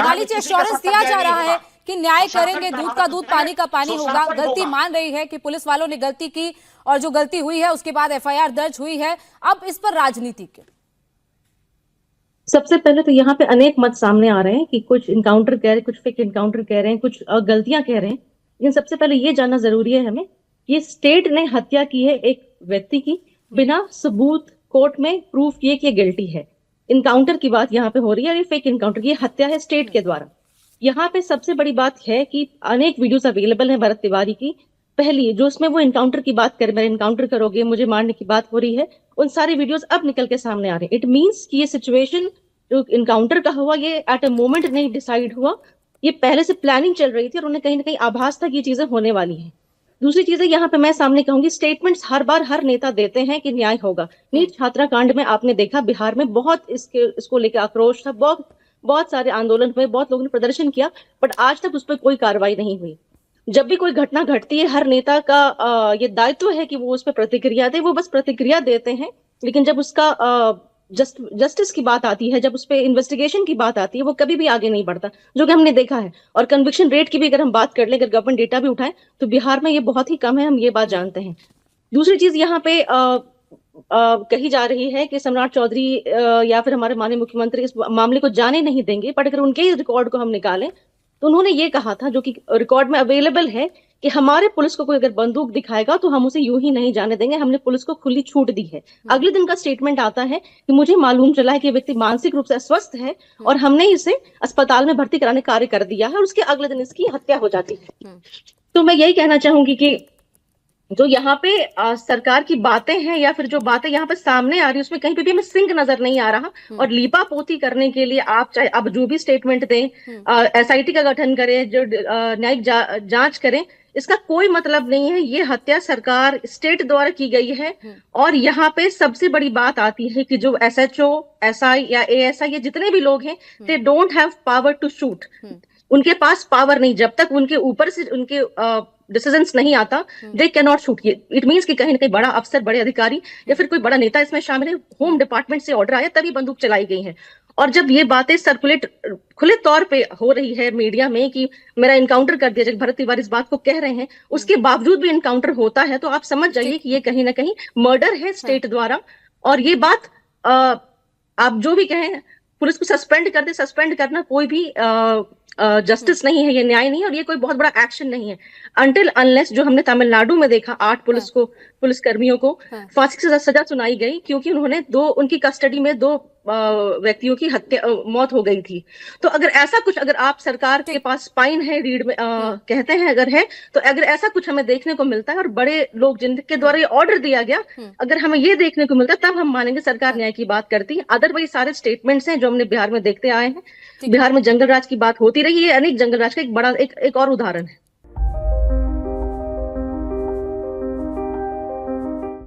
शेफाली जी, assurance दिया जा रहा है कि न्याय करेंगे, दूध का दूध पानी का पानी होगा। गलती मान रही है कि पुलिस वालों ने गलती की और जो गलती हुई है उसके बाद एफआईआर दर्ज हुई है। अब इस पर राजनीति क्यों? सबसे पहले तो यहाँ पे अनेक मत सामने आ रहे हैं कि कुछ इनकाउंटर कह रहे हैं, कुछ फेक इनकाउंटर कह रहे हैं, कुछ गलतियां कह रहे हैं। लेकिन सबसे पहले ये जानना जरूरी है हमें, ये स्टेट ने हत्या की है एक व्यक्ति की, बिना सबूत कोर्ट में प्रूफ किए कि ये गिल्टी है। इनकाउंटर की बात यहाँ पे हो रही है, ये फेक इनकाउंटर की, ये हत्या है स्टेट के द्वारा। यहाँ पे सबसे बड़ी बात है कि अनेक वीडियोस अवेलेबल है भरत तिवारी की। पहली जो उसमें वो इनकाउंटर की बात कर, मेरे इनकाउंटर करोगे, मुझे मारने की बात हो रही है, उन सारी वीडियोस अब निकल के सामने आ रहे हैं। इट मींस कि ये सिचुएशन जो इनकाउंटर का हुआ, ये एट अ मोमेंट नहीं डिसाइड हुआ, ये पहले से प्लानिंग चल रही थी और उन्हें कहीं ना कहीं आभास था कि ये चीजें होने वाली हैं। दूसरी चीजें यहाँ पे मैं सामने कहूंगी, स्टेटमेंट्स हर बार हर नेता देते हैं कि न्याय होगा। नीट छात्रा कांड में आपने देखा बिहार में बहुत इसको लेकर आक्रोश था, बहुत बहुत सारे आंदोलन हुए, बहुत लोगों ने प्रदर्शन किया, बट आज तक उस पर कोई कार्रवाई नहीं हुई। जब भी कोई घटना घटती है, हर नेता का ये दायित्व है कि वो उस पर प्रतिक्रिया दे, वो बस प्रतिक्रिया देते हैं। लेकिन जब उसका जस्टिस की बात आती है, जब उस पर इन्वेस्टिगेशन की बात आती है, वो कभी भी आगे नहीं बढ़ता, जो कि हमने देखा है। और कन्विक्शन रेट की भी अगर हम बात कर लें, अगर गवर्नमेंट डेटा भी उठाएं, तो बिहार में ये बहुत ही कम है, हम ये बात जानते हैं। दूसरी चीज यहाँ पे कही जा रही है कि सम्राट चौधरी या फिर हमारे माननीय मुख्यमंत्री इस मामले को जाने नहीं देंगे, बट अगर उनके ही रिकॉर्ड को हम निकालें तो उन्होंने ये कहा था, जो कि रिकॉर्ड में अवेलेबल है, कि हमारे पुलिस को कोई अगर बंदूक दिखाएगा तो हम उसे यूं ही नहीं जाने देंगे, हमने पुलिस को खुली छूट दी है। अगले दिन का स्टेटमेंट आता है कि मुझे मालूम चला है कि व्यक्ति मानसिक रूप से अस्वस्थ है और हमने इसे अस्पताल में भर्ती कराने कार्य कर दिया है, और उसके अगले दिन इसकी हत्या हो जाती है। तो मैं यही कहना चाहूंगी कि जो यहाँ पे सरकार की बातें हैं या फिर जो बातें यहाँ पे सामने आ रही है, उसमें कहीं पे भी हमें सिंक नजर नहीं आ रहा। और लीपा पोती करने के लिए आप चाहे अब जो भी स्टेटमेंट दें, एसआईटी का गठन करें, जो न्यायिक जांच करें, इसका कोई मतलब नहीं है। ये हत्या सरकार स्टेट द्वारा की गई है। और यहाँ पे सबसे बड़ी बात आती है कि जो एसएचओ, एसआई या एएसआई, ये जितने भी लोग हैं, they don't have power to shoot. उनके पास पावर नहीं, जब तक उनके ऊपर से उनके डिसीजंस नहीं आता, they can not shoot. It means कि कहीं ना कहीं बड़ा अफसर, बड़े अधिकारी या फिर कोई बड़ा नेता इसमें शामिल है, होम डिपार्टमेंट से ऑर्डर आया तभी बंदूक चलाई गई है। और जब ये बातें सर्कुलेट खुले तौर पे हो रही है मीडिया में कि मेरा इनकाउंटर कर दिया, जब भरत तिवारी इस बात को कह रहे हैं, उसके बावजूद भी इनकाउंटर होता है, तो आप समझ जाइए कि ये कहीं ना कहीं मर्डर है स्टेट द्वारा। और ये बात आप जो भी कहें, पुलिस को सस्पेंड कर दे, सस्पेंड करना कोई भी जस्टिस नहीं है, ये न्याय नहीं है, और ये कोई बहुत बड़ा एक्शन नहीं है। अनटिल अनलेस जो हमने तमिलनाडु में देखा, 8 पुलिस कर्मियों को फांसी की सजा सुनाई गई क्योंकि उन्होंने उनकी कस्टडी में 2 व्यक्तियों की हत्या मौत हो गई थी। तो अगर ऐसा कुछ, अगर आप सरकार के पास स्पाइन है, रीढ़ में कहते हैं अगर है, तो अगर ऐसा कुछ हमें देखने को मिलता है और बड़े लोग जिनके द्वारा ये ऑर्डर दिया गया, अगर हमें ये देखने को मिलता है, तब हम मानेंगे सरकार न्याय की बात करती है। अदरवाइज सारे स्टेटमेंट्स हैं जो हमने बिहार में देखते आए हैं। बिहार में जंगल राज की बात होती रही है, अनेक जंगल राज का एक बड़ा एक और उदाहरण है।